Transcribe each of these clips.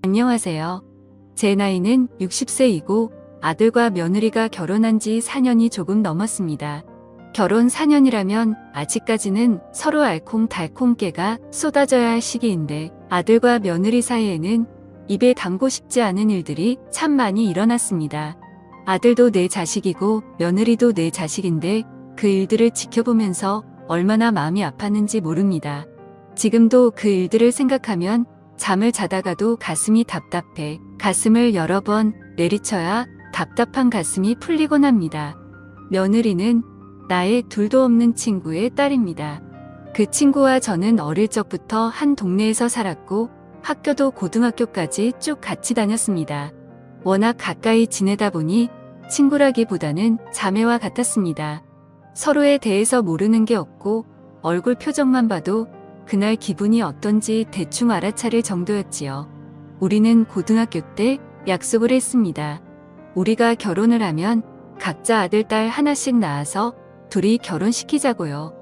안녕하세요. 제 나이는 60세이고 아들과 며느리가 결혼한 지 4년이 조금 넘었습니다. 결혼 4년이라면 아직까지는 서로 알콩달콩 깨가 쏟아져야 할 시기인데 아들과 며느리 사이에는 입에 담고 싶지 않은 일들이 참 많이 일어났습니다. 아들도 내 자식이고 며느리도 내 자식인데 그 일들을 지켜보면서 얼마나 마음이 아팠는지 모릅니다. 지금도 그 일들을 생각하면 잠을 자다가도 가슴이 답답해 가슴을 여러 번 내리쳐야 답답한 가슴이 풀리곤 합니다. 며느리는 나의 둘도 없는 친구의 딸입니다. 그 친구와 저는 어릴 적부터 한 동네에서 살았고 학교도 고등학교까지 쭉 같이 다녔습니다. 워낙 가까이 지내다 보니 친구라기보다는 자매와 같았습니다. 서로에 대해서 모르는 게 없고 얼굴 표정만 봐도 그날 기분이 어떤지 대충 알아차릴 정도였지요. 우리는 고등학교 때 약속을 했습니다. 우리가 결혼을 하면 각자 아들, 딸 하나씩 낳아서 둘이 결혼시키자고요.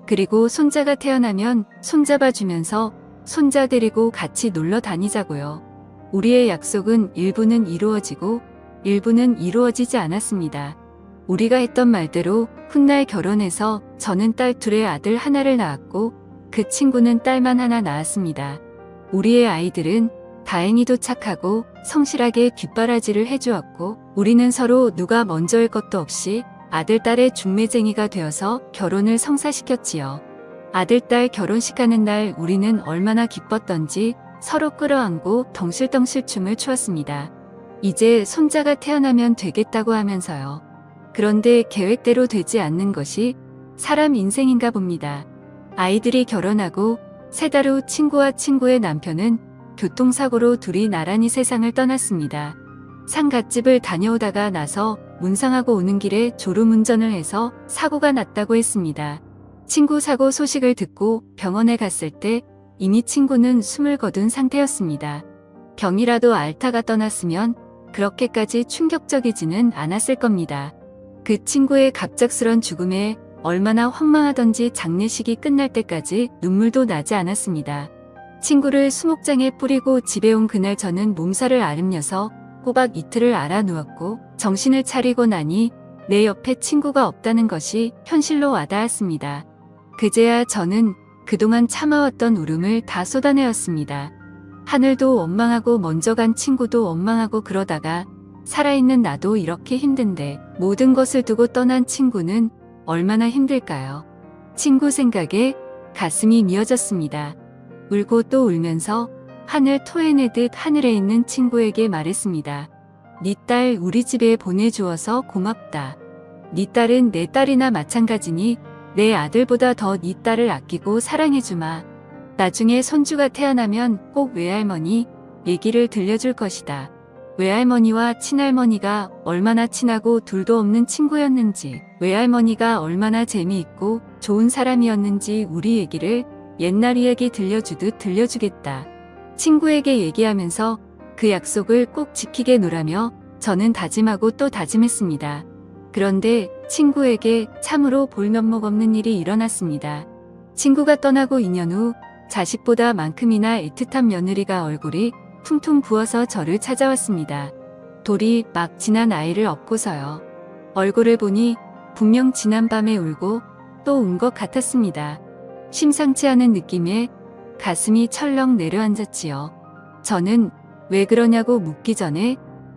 그리고 손자가 태어나면 손잡아주면서 손자 데리고 같이 놀러 다니자고요. 우리의 약속은 일부는 이루어지고 일부는 이루어지지 않았습니다. 우리가 했던 말대로 훗날 결혼해서 저는 딸 둘에 아들 하나를 낳았고 그 친구는 딸만 하나 낳았습니다. 우리의 아이들은 다행히도 착하고 성실하게 뒷바라지를 해주었고 우리는 서로 누가 먼저일 것도 없이 아들, 딸의 중매쟁이가 되어서 결혼을 성사시켰지요. 아들, 딸 결혼식하는 날 우리는 얼마나 기뻤던지 서로 끌어안고 덩실덩실 춤을 추었습니다. 이제 손자가 태어나면 되겠다고 하면서요. 그런데 계획대로 되지 않는 것이 사람 인생인가 봅니다. 아이들이 결혼하고 3달 후 친구와 친구의 남편은 교통사고로 둘이 나란히 세상을 떠났습니다. 상갓집을 다녀오다가 나서 문상하고 오는 길에 졸음운전을 해서 사고가 났다고 했습니다. 친구 사고 소식을 듣고 병원에 갔을 때 이미 친구는 숨을 거둔 상태였습니다. 병이라도 앓다가 떠났으면 그렇게까지 충격적이지는 않았을 겁니다. 그 친구의 갑작스런 죽음에 얼마나 황망하던지 장례식이 끝날 때까지 눈물도 나지 않았습니다. 친구를 수목장에 뿌리고 집에 온 그날 저는 몸살을 앓으면서 꼬박 이틀을 앓아 누웠고 정신을 차리고 나니 내 옆에 친구가 없다는 것이 현실로 와닿았습니다. 그제야 저는 그동안 참아왔던 울음을 다 쏟아내었습니다. 하늘도 원망하고 먼저 간 친구도 원망하고 그러다가 살아있는 나도 이렇게 힘든데 모든 것을 두고 떠난 친구는 얼마나 힘들까요? 친구 생각에 가슴이 미어졌습니다. 울고 또 울면서 하늘 토해내듯 하늘에 있는 친구에게 말했습니다. 네 딸 우리 집에 보내주어서 고맙다. 네 딸은 내 딸이나 마찬가지니 내 아들보다 더 네 딸을 아끼고 사랑해주마. 나중에 손주가 태어나면 꼭 외할머니 얘기를 들려줄 것이다. 외할머니와 친할머니가 얼마나 친하고 둘도 없는 친구였는지, 외할머니가 얼마나 재미있고 좋은 사람이었는지 우리 얘기를 옛날 이야기 들려주듯 들려주겠다. 친구에게 얘기하면서 그 약속을 꼭 지키게노라며 저는 다짐하고 또 다짐했습니다. 그런데 친구에게 참으로 볼면목 없는 일이 일어났습니다. 친구가 떠나고 2년 후 자식보다 만큼이나 애틋한 며느리가 얼굴이 퉁퉁 부어서 저를 찾아왔습니다. 돌이 막 지난 아이를 업고서요. 얼굴을 보니 분명 지난밤에 울고 또 운 것 같았습니다. 심상치 않은 느낌에 가슴이 철렁 내려앉았지요. 저는 왜 그러냐고 묻기 전에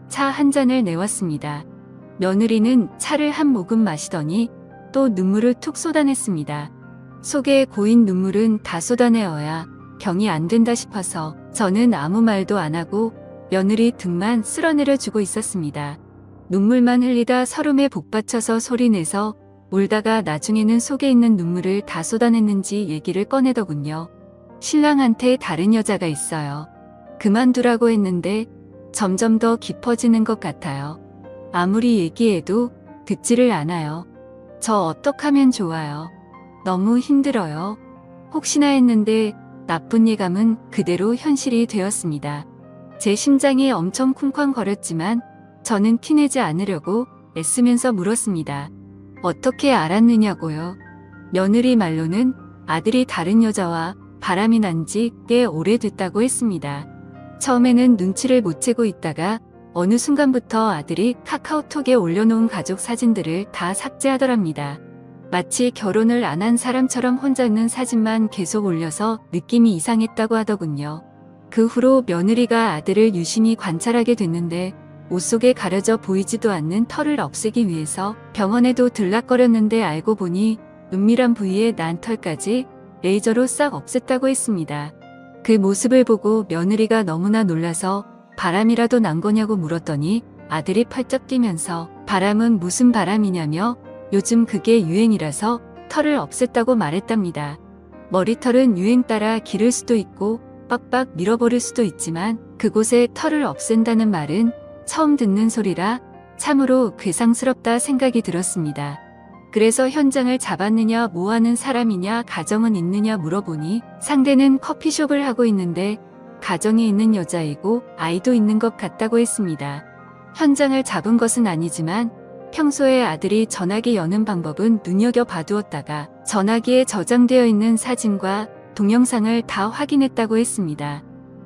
차 한 잔을 내왔습니다. 며느리는 차를 한 모금 마시더니 또 눈물을 툭 쏟아냈습니다. 속에 고인 눈물은 다 쏟아내어야 병이 안 된다 싶어서 저는 아무 말도 안 하고 며느리 등만 쓸어내려주고 있었습니다. 눈물만 흘리다 서름에 복받쳐서 소리내서 울다가 나중에는 속에 있는 눈물을 다 쏟아냈는지 얘기를 꺼내더군요. 신랑한테 다른 여자가 있어요. 그만두라고 했는데 점점 더 깊어지는 것 같아요. 아무리 얘기해도 듣지를 않아요. 저 어떡하면 좋아요. 너무 힘들어요. 혹시나 했는데 나쁜 예감은 그대로 현실이 되었습니다. 제 심장이 엄청 쿵쾅거렸지만 저는 티내지 않으려고 애쓰면서 물었습니다. 어떻게 알았느냐고요? 며느리 말로는 아들이 다른 여자와 바람이 난 지 꽤 오래됐다고 했습니다. 처음에는 눈치를 못 채고 있다가 어느 순간부터 아들이 카카오톡에 올려놓은 가족 사진들을 다 삭제하더랍니다. 마치 결혼을 안 한 사람처럼 혼자 있는 사진만 계속 올려서 느낌이 이상했다고 하더군요. 그 후로 며느리가 아들을 유심히 관찰하게 됐는데 옷 속에 가려져 보이지도 않는 털을 없애기 위해서 병원에도 들락거렸는데 알고 보니 은밀한 부위에 난 털까지 레이저로 싹 없앴다고 했습니다. 그 모습을 보고 며느리가 너무나 놀라서 바람이라도 난 거냐고 물었더니 아들이 펄쩍 뛰면서 바람은 무슨 바람이냐며 요즘 그게 유행이라서 털을 없앴다고 말했답니다. 머리털은 유행 따라 기를 수도 있고 빡빡 밀어버릴 수도 있지만 그곳에 털을 없앤다는 말은 처음 듣는 소리라 참으로 괴상스럽다 생각이 들었습니다. 그래서 현장을 잡았느냐 뭐하는 사람이냐 가정은 있느냐 물어보니 상대는 커피숍을 하고 있는데 가정이 있는 여자이고 아이도 있는 것 같다고 했습니다. 현장을 잡은 것은 아니지만 평소에 아들이 전화기 여는 방법은 눈여겨봐두었다가 전화기에 저장되어 있는 사진과 동영상을 다 확인했다고 했습니다.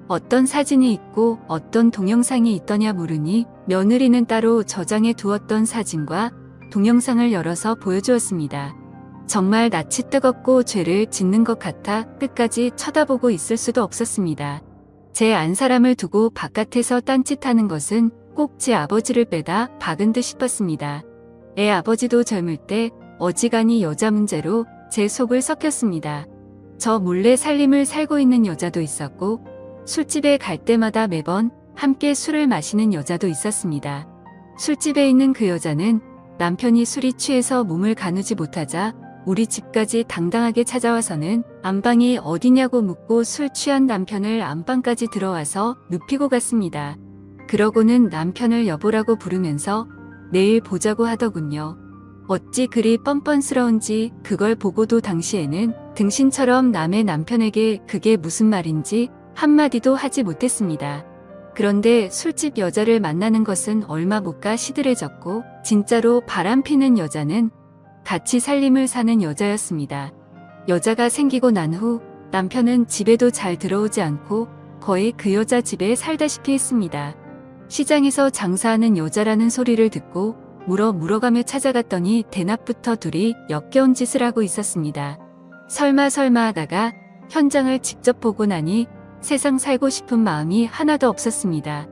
어떤 사진이 있고 어떤 동영상이 있더냐 물으니 며느리는 따로 저장해 두었던 사진과 동영상을 열어서 보여주었습니다. 정말 낯이 뜨겁고 죄를 짓는 것 같아 끝까지 쳐다보고 있을 수도 없었습니다. 제 안사람을 두고 바깥에서 딴짓하는 것은 꼭 제 아버지를 빼다 박은 듯 싶었습니다. 애 아버지도 젊을 때 어지간히 여자 문제로 제 속을 썩혔습니다. 저 몰래 살림을 살고 있는 여자도 있었고 술집에 갈 때마다 매번 함께 술을 마시는 여자도 있었습니다. 술집에 있는 그 여자는 남편이 술이 취해서 몸을 가누지 못하자 우리 집까지 당당하게 찾아와서는 안방이 어디냐고 묻고 술 취한 남편을 안방까지 들어와서 눕히고 갔습니다. 그러고는 남편을 여보라고 부르면서 내일 보자고 하더군요. 어찌 그리 뻔뻔스러운지 그걸 보고도 당시에는 등신처럼 남의 남편에게 그게 무슨 말인지 한마디도 하지 못했습니다. 그런데 술집 여자를 만나는 것은 얼마 못 가 시들해졌고 진짜로 바람피는 여자는 같이 살림을 사는 여자였습니다. 여자가 생기고 난 후 남편은 집에도 잘 들어오지 않고 거의 그 여자 집에 살다시피 했습니다. 시장에서 장사하는 여자라는 소리를 듣고 물어가며 찾아갔더니 대낮부터 둘이 역겨운 짓을 하고 있었습니다. 설마 하다가 현장을 직접 보고 나니 세상 살고 싶은 마음이 하나도 없었습니다.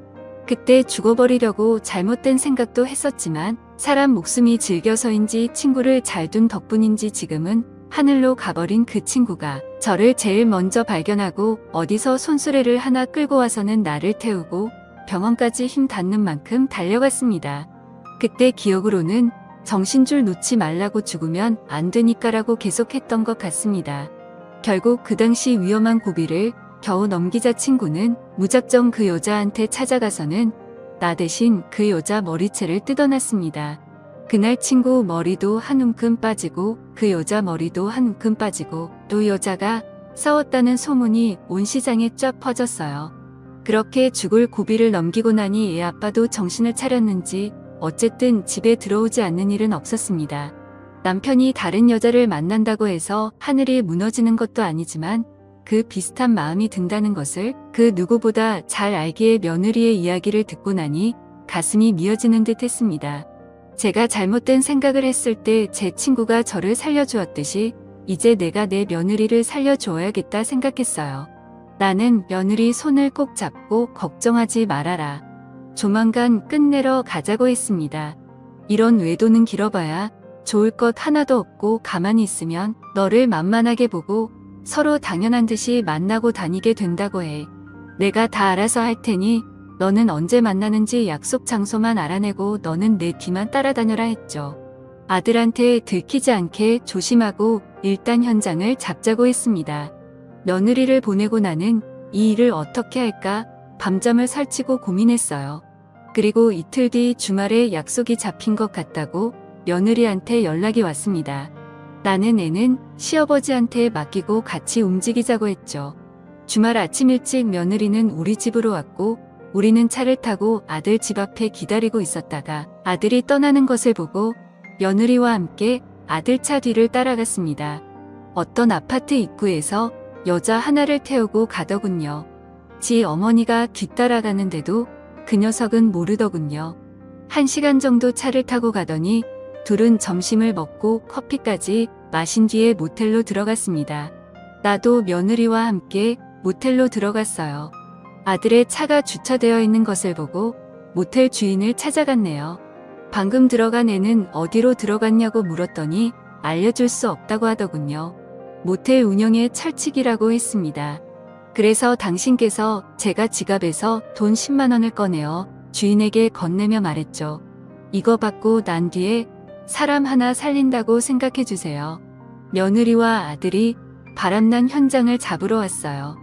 그때 죽어버리려고 잘못된 생각도 했었지만 사람 목숨이 질겨서인지 친구를 잘 둔 덕분인지 지금은 하늘로 가버린 그 친구가 저를 제일 먼저 발견하고 어디서 손수레를 하나 끌고 와서는 나를 태우고 병원까지 힘 닿는 만큼 달려갔습니다. 그때 기억으로는 정신줄 놓지 말라고 죽으면 안 되니까라고 계속했던 것 같습니다. 결국 그 당시 위험한 고비를 겨우 넘기자 친구는 무작정 그 여자한테 찾아가서는 나 대신 그 여자 머리채를 뜯어놨습니다. 그날 친구 머리도 한 움큼 빠지고 그 여자 머리도 한 움큼 빠지고 또 여자가 싸웠다는 소문이 온 시장에 쫙 퍼졌어요. 그렇게 죽을 고비를 넘기고 나니 애 아빠도 정신을 차렸는지 어쨌든 집에 들어오지 않는 일은 없었습니다. 남편이 다른 여자를 만난다고 해서 하늘이 무너지는 것도 아니지만 그 비슷한 마음이 든다는 것을 그 누구보다 잘 알기에 며느리의 이야기를 듣고 나니 가슴이 미어지는 듯 했습니다. 제가 잘못된 생각을 했을 때 제 친구가 저를 살려주었듯이 이제 내가 내 며느리를 살려주어야겠다 생각했어요. 나는 며느리 손을 꼭 잡고 걱정하지 말아라. 조만간 끝내러 가자고 했습니다. 이런 외도는 길어봐야 좋을 것 하나도 없고 가만히 있으면 너를 만만하게 보고 서로 당연한 듯이 만나고 다니게 된다고 해. 내가 다 알아서 할 테니 너는 언제 만나는지 약속 장소만 알아내고 너는 내 뒤만 따라다녀라 했죠. 아들한테 들키지 않게 조심하고 일단 현장을 잡자고 했습니다. 며느리를 보내고 나는 이 일을 어떻게 할까 밤잠을 설치고 고민했어요. 그리고 이틀 뒤 주말에 약속이 잡힌 것 같다고 며느리한테 연락이 왔습니다. 나는 애는 시아버지한테 맡기고 같이 움직이자고 했죠. 주말 아침 일찍 며느리는 우리 집으로 왔고 우리는 차를 타고 아들 집 앞에 기다리고 있었다가 아들이 떠나는 것을 보고 며느리와 함께 아들 차 뒤를 따라갔습니다. 어떤 아파트 입구에서 여자 하나를 태우고 가더군요. 마치 어머니가 뒤따라가는데도 그 녀석은 모르더군요. 1시간 정도 차를 타고 가더니 둘은 점심을 먹고 커피까지 마신 뒤에 모텔로 들어갔습니다. 나도 며느리와 함께 모텔로 들어갔어요. 아들의 차가 주차되어 있는 것을 보고 모텔 주인을 찾아갔네요. 방금 들어간 애는 어디로 들어갔냐고 물었더니 알려줄 수 없다고 하더군요. 모텔 운영의 철칙이라고 했습니다. 그래서 당신께서 제가 지갑에서 돈 10만 원을 꺼내어 주인에게 건네며 말했죠. 이거 받고 난 뒤에 사람 하나 살린다고 생각해 주세요. 며느리와 아들이 바람난 현장을 잡으러 왔어요.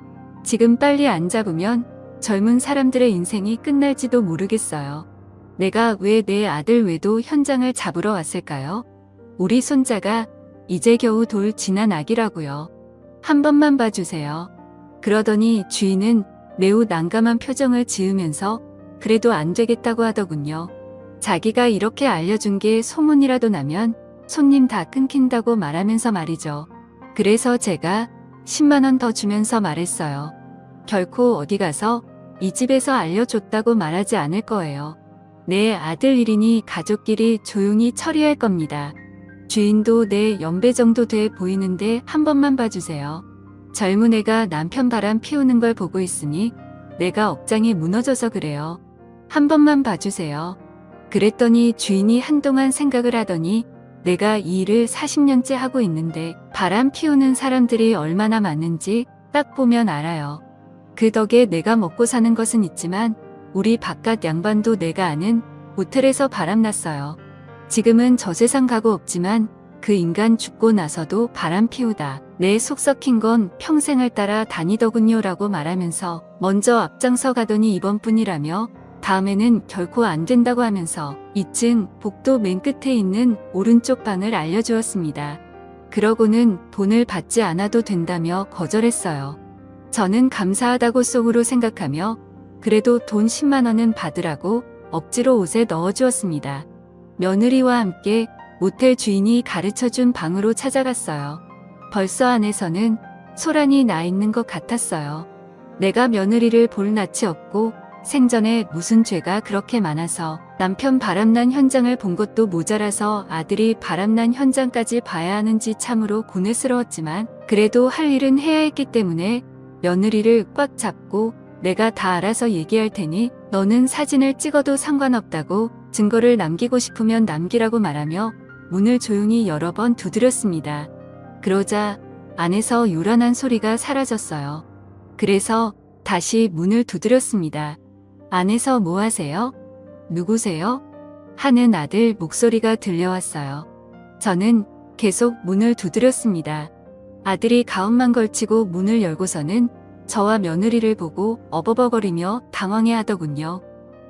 지금 빨리 안 잡으면 젊은 사람들의 인생이 끝날지도 모르겠어요. 내가 왜 내 아들 외도 현장을 잡으러 왔을까요? 우리 손자가 이제 겨우 돌 지난 아기라고요. 한 번만 봐주세요. 그러더니 주인은 매우 난감한 표정을 지으면서 그래도 안 되겠다고 하더군요. 자기가 이렇게 알려준 게 소문이라도 나면 손님 다 끊긴다고 말하면서 말이죠. 그래서 제가 10만 원 더 주면서 말했어요. 결코 어디 가서 이 집에서 알려줬다고 말하지 않을 거예요. 내 아들 일이니 가족끼리 조용히 처리할 겁니다. 주인도 내 연배 정도 돼 보이는데 한 번만 봐주세요. 젊은 애가 남편 바람 피우는 걸 보고 있으니 내가 억장이 무너져서 그래요. 한 번만 봐주세요. 그랬더니 주인이 한동안 생각을 하더니 내가 이 일을 40년째 하고 있는데 바람 피우는 사람들이 얼마나 많은지 딱 보면 알아요. 그 덕에 내가 먹고 사는 것은 있지만 우리 바깥 양반도 내가 아는 모텔에서 바람났어요. 지금은 저 세상 가고 없지만 그 인간 죽고 나서도 바람 피우다 내 속 썩힌 건 평생을 따라 다니더군요 라고 말하면서 먼저 앞장서 가더니 이번뿐이라며 다음에는 결코 안 된다고 하면서 2층 복도 맨 끝에 있는 오른쪽 방을 알려주었습니다. 그러고는 돈을 받지 않아도 된다며 거절했어요. 저는 감사하다고 속으로 생각하며 그래도 돈 10만 원은 받으라고 억지로 옷에 넣어주었습니다. 며느리와 함께 모텔 주인이 가르쳐준 방으로 찾아갔어요. 벌써 안에서는 소란이 나 있는 것 같았어요. 내가 며느리를 볼 낯이 없고 생전에 무슨 죄가 그렇게 많아서 남편 바람난 현장을 본 것도 모자라서 아들이 바람난 현장까지 봐야 하는지 참으로 고뇌스러웠지만 그래도 할 일은 해야 했기 때문에 며느리를 꽉 잡고 내가 다 알아서 얘기할 테니 너는 사진을 찍어도 상관없다고 증거를 남기고 싶으면 남기라고 말하며 문을 조용히 여러 번 두드렸습니다. 그러자 안에서 요란한 소리가 사라졌어요. 그래서 다시 문을 두드렸습니다. 안에서 뭐 하세요? 누구세요? 하는 아들 목소리가 들려왔어요. 저는 계속 문을 두드렸습니다. 아들이 가운만 걸치고 문을 열고서는 저와 며느리를 보고 어버버거리며 당황해 하더군요.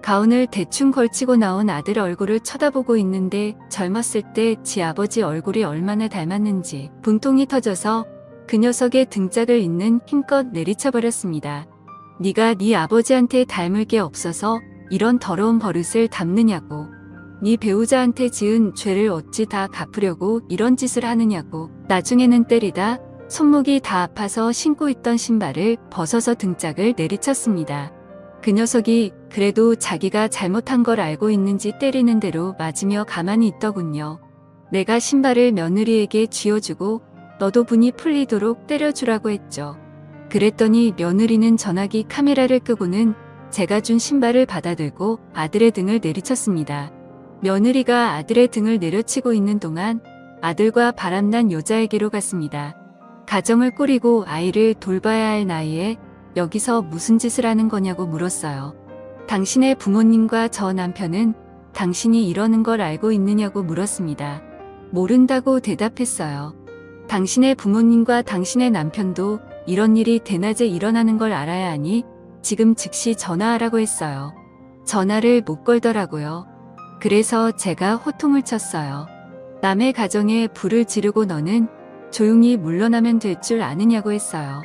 가운을 대충 걸치고 나온 아들 얼굴을 쳐다보고 있는데 젊었을 때 지 아버지 얼굴이 얼마나 닮았는지 분통이 터져서 그 녀석의 등짝을 잇는 힘껏 내리쳐버렸습니다. 네가 네 아버지한테 닮을 게 없어서 이런 더러운 버릇을 담느냐고. 네 배우자한테 지은 죄를 어찌 다 갚으려고 이런 짓을 하느냐고. 나중에는 때리다 손목이 다 아파서 신고 있던 신발을 벗어서 등짝을 내리쳤습니다. 그 녀석이 그래도 자기가 잘못한 걸 알고 있는지 때리는 대로 맞으며 가만히 있더군요. 내가 신발을 며느리에게 쥐어주고 너도 분이 풀리도록 때려주라고 했죠. 그랬더니 며느리는 전화기 카메라를 끄고는 제가 준 신발을 받아들고 아들의 등을 내리쳤습니다. 며느리가 아들의 등을 내려치고 있는 동안 아들과 바람난 여자에게로 갔습니다. 가정을 꾸리고 아이를 돌봐야 할 나이에 여기서 무슨 짓을 하는 거냐고 물었어요. 당신의 부모님과 저 남편은 당신이 이러는 걸 알고 있느냐고 물었습니다. 모른다고 대답했어요. 당신의 부모님과 당신의 남편도 이런 일이 대낮에 일어나는 걸 알아야 하니 지금 즉시 전화하라고 했어요. 전화를 못 걸더라고요. 그래서 제가 호통을 쳤어요. 남의 가정에 불을 지르고 너는 조용히 물러나면 될 줄 아느냐고 했어요.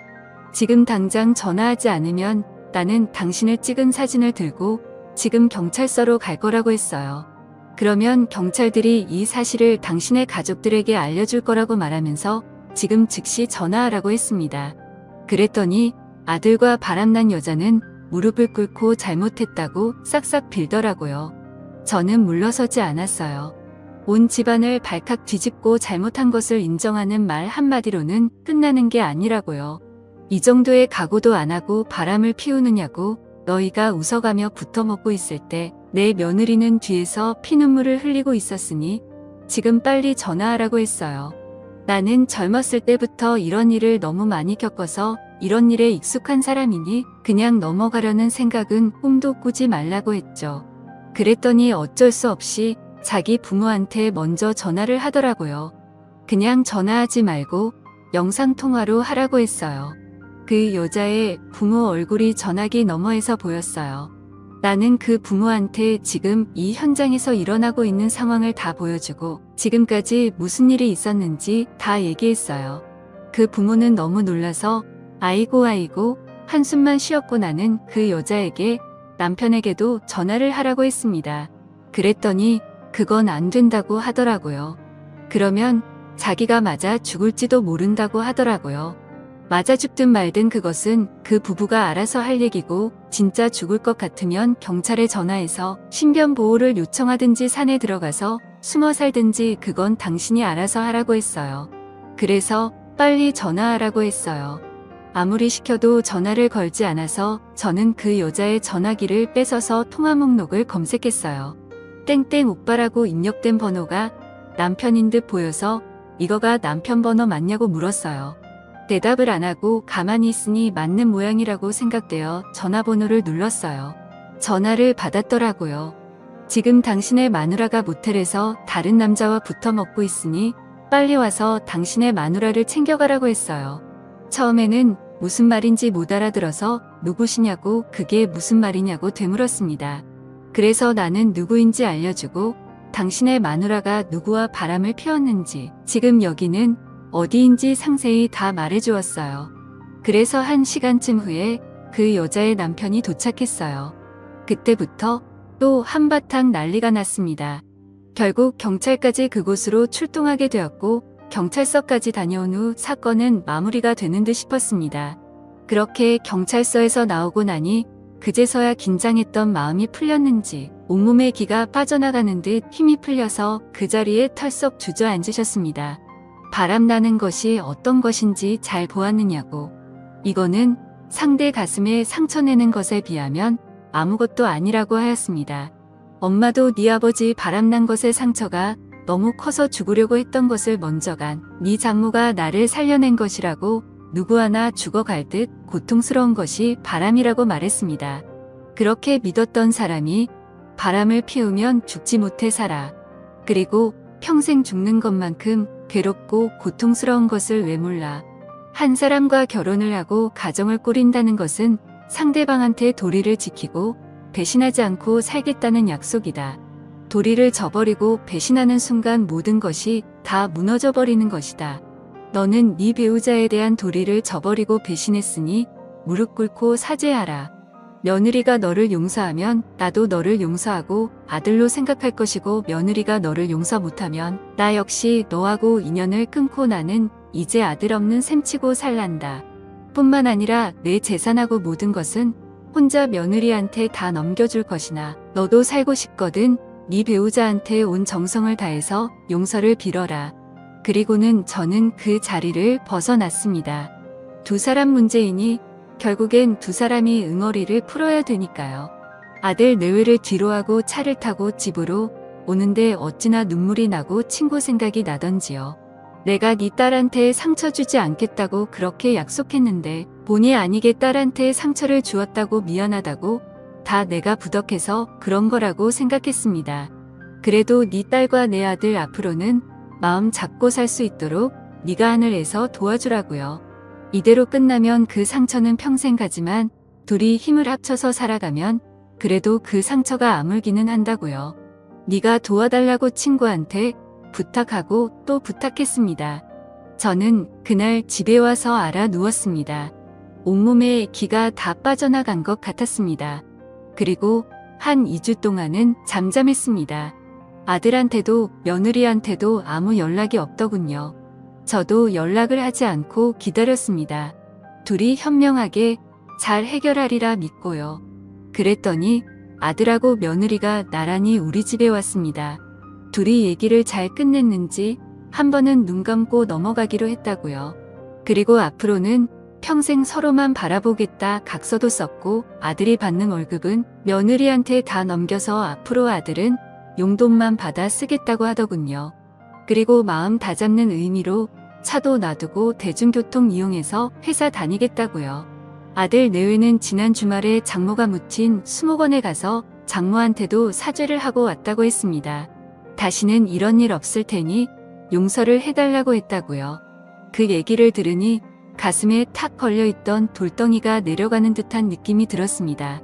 지금 당장 전화하지 않으면 나는 당신을 찍은 사진을 들고 지금 경찰서로 갈 거라고 했어요. 그러면 경찰들이 이 사실을 당신의 가족들에게 알려줄 거라고 말하면서 지금 즉시 전화하라고 했습니다. 그랬더니 아들과 바람난 여자는 무릎을 꿇고 잘못했다고 싹싹 빌더라고요. 저는 물러서지 않았어요. 온 집안을 발칵 뒤집고 잘못한 것을 인정하는 말 한마디로는 끝나는 게 아니라고요. 이 정도의 각오도 안 하고 바람을 피우느냐고 너희가 웃어가며 붙어먹고 있을 때 내 며느리는 뒤에서 피눈물을 흘리고 있었으니 지금 빨리 전화하라고 했어요. 나는 젊었을 때부터 이런 일을 너무 많이 겪어서 이런 일에 익숙한 사람이니 그냥 넘어가려는 생각은 꿈도 꾸지 말라고 했죠. 그랬더니 어쩔 수 없이 자기 부모한테 먼저 전화를 하더라고요. 그냥 전화하지 말고 영상통화로 하라고 했어요. 그 여자의 부모 얼굴이 전화기 너머에서 보였어요. 나는 그 부모한테 지금 이 현장에서 일어나고 있는 상황을 다 보여주고 지금까지 무슨 일이 있었는지 다 얘기했어요. 그 부모는 너무 놀라서 아이고 한숨만 쉬었고 나는 그 여자에게 남편에게도 전화를 하라고 했습니다. 그랬더니 그건 안 된다고 하더라고요. 그러면 자기가 맞아 죽을지도 모른다고 하더라고요. 맞아 죽든 말든 그것은 그 부부가 알아서 할 얘기고 진짜 죽을 것 같으면 경찰에 전화해서 신변 보호를 요청하든지 산에 들어가서 숨어 살든지 그건 당신이 알아서 하라고 했어요. 그래서 빨리 전화하라고 했어요. 아무리 시켜도 전화를 걸지 않아서 저는 그 여자의 전화기를 뺏어서 통화 목록을 검색했어요. 땡땡 오빠라고 입력된 번호가 남편인 듯 보여서 이거가 남편 번호 맞냐고 물었어요. 대답을 안 하고 가만히 있으니 맞는 모양이라고 생각되어 전화번호를 눌렀어요. 전화를 받았더라고요. 지금 당신의 마누라가 모텔에서 다른 남자와 붙어 먹고 있으니 빨리 와서 당신의 마누라를 챙겨가라고 했어요. 처음에는 무슨 말인지 못 알아들어서 누구시냐고 그게 무슨 말이냐고 되물었습니다. 그래서 나는 누구인지 알려주고 당신의 마누라가 누구와 바람을 피웠는지 지금 여기는 어디인지 상세히 다 말해주었어요. 그래서 1시간쯤 후에 그 여자의 남편이 도착했어요. 그때부터 또 한바탕 난리가 났습니다. 결국 경찰까지 그곳으로 출동하게 되었고 경찰서까지 다녀온 후 사건은 마무리가 되는 듯 싶었습니다. 그렇게 경찰서에서 나오고 나니 그제서야 긴장했던 마음이 풀렸는지 온몸에 기가 빠져나가는 듯 힘이 풀려서 그 자리에 털썩 주저앉으셨습니다. 바람나는 것이 어떤 것인지 잘 보았느냐고. 이거는 상대 가슴에 상처 내는 것에 비하면 아무것도 아니라고 하였습니다. 엄마도 네 아버지 바람난 것의 상처가 너무 커서 죽으려고 했던 것을 먼저 간 네 장모가 나를 살려낸 것이라고 누구 하나 죽어갈 듯 고통스러운 것이 바람이라고 말했습니다. 그렇게 믿었던 사람이 바람을 피우면 죽지 못해 살아. 그리고 평생 죽는 것만큼 괴롭고 고통스러운 것을 왜 몰라. 한 사람과 결혼을 하고 가정을 꾸린다는 것은 상대방한테 도리를 지키고 배신하지 않고 살겠다는 약속이다. 도리를 저버리고 배신하는 순간 모든 것이 다 무너져 버리는 것이다. 너는 네 배우자에 대한 도리를 저버리고 배신했으니 무릎 꿇고 사죄하라. 며느리가 너를 용서하면 나도 너를 용서하고 아들로 생각할 것이고 며느리가 너를 용서 못하면 나 역시 너하고 인연을 끊고 나는 이제 아들 없는 셈치고 살란다. 뿐만 아니라 내 재산하고 모든 것은 혼자 며느리한테 다 넘겨줄 것이나 너도 살고 싶거든 네 배우자한테 온 정성을 다해서 용서를 빌어라. 그리고는 저는 그 자리를 벗어났습니다. 두 사람 문제이니 결국엔 두 사람이 응어리를 풀어야 되니까요. 아들 내외를 뒤로하고 차를 타고 집으로 오는데 어찌나 눈물이 나고 친구 생각이 나던지요. 내가 네 딸한테 상처 주지 않겠다고 그렇게 약속했는데 본의 아니게 딸한테 상처를 주었다고 미안하다고 다 내가 부덕해서 그런 거라고 생각했습니다. 그래도 네 딸과 내 아들 앞으로는 마음 잡고 살 수 있도록 네가 하늘 애서 도와주라고요. 이대로 끝나면 그 상처는 평생 가지만 둘이 힘을 합쳐서 살아가면 그래도 그 상처가 아물기는 한다고요. 네가 도와달라고 친구한테 부탁하고 또 부탁했습니다. 저는 그날 집에 와서 알아 누웠습니다. 온몸에 기가 다 빠져나간 것 같았습니다. 그리고 한 2주 동안은 잠잠했습니다. 아들한테도 며느리한테도 아무 연락이 없더군요. 저도 연락을 하지 않고 기다렸습니다. 둘이 현명하게 잘 해결하리라 믿고요. 그랬더니 아들하고 며느리가 나란히 우리 집에 왔습니다. 둘이 얘기를 잘 끝냈는지 한 번은 눈 감고 넘어가기로 했다고요. 그리고 앞으로는 평생 서로만 바라보겠다 각서도 썼고 아들이 받는 월급은 며느리한테 다 넘겨서 앞으로 아들은 용돈만 받아 쓰겠다고 하더군요. 그리고 마음 다잡는 의미로 차도 놔두고 대중교통 이용해서 회사 다니겠다고요. 아들 내외는 지난 주말에 장모가 묻힌 수목원에 가서 장모한테도 사죄를 하고 왔다고 했습니다. 다시는 이런 일 없을 테니 용서를 해달라고 했다고요. 그 얘기를 들으니 가슴에 탁 걸려있던 돌덩이가 내려가는 듯한 느낌이 들었습니다.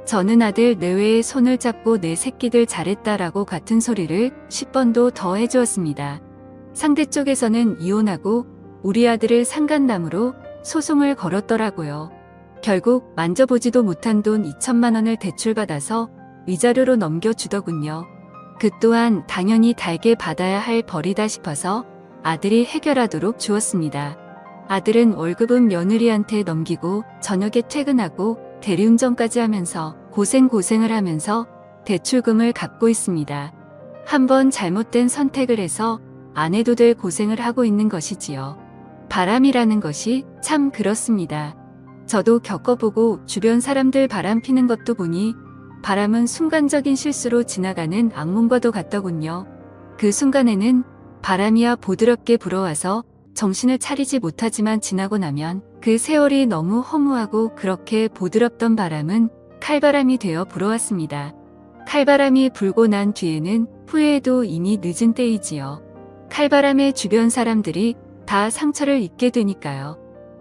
저는 아들 내외의 손을 잡고 내 새끼들 잘했다라고 같은 소리를 10번도 더 해주었습니다. 상대 쪽에서는 이혼하고 우리 아들을 상간남으로 소송을 걸었더라고요. 결국 만져보지도 못한 돈 2천만 원을 대출받아서 위자료로 넘겨주더군요. 그 또한 당연히 달게 받아야 할 벌이다 싶어서 아들이 해결하도록 주었습니다. 아들은 월급은 며느리한테 넘기고 저녁에 퇴근하고 대리운전까지 하면서 고생을 하면서 대출금을 갚고 있습니다. 한번 잘못된 선택을 해서 안 해도 될 고생을 하고 있는 것이지요. 바람이라는 것이 참 그렇습니다. 저도 겪어보고 주변 사람들 바람 피는 것도 보니 바람은 순간적인 실수로 지나가는 악몽과도 같더군요. 그 순간에는 바람이야 부드럽게 불어와서 정신을 차리지 못하지만 지나고 나면 그 세월이 너무 허무하고 그렇게 부드럽던 바람은 칼바람이 되어 불어왔습니다. 칼바람이 불고 난 뒤에는 후회해도 이미 늦은 때이지요. 칼바람에 주변 사람들이 다 상처를 입게 되니까요.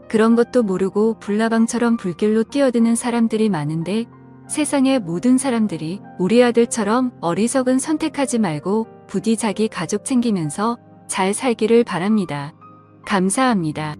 그런 것도 모르고 불나방처럼 불길로 뛰어드는 사람들이 많은데 세상의 모든 사람들이 우리 아들처럼 어리석은 선택하지 말고 부디 자기 가족 챙기면서 잘 살기를 바랍니다. 감사합니다.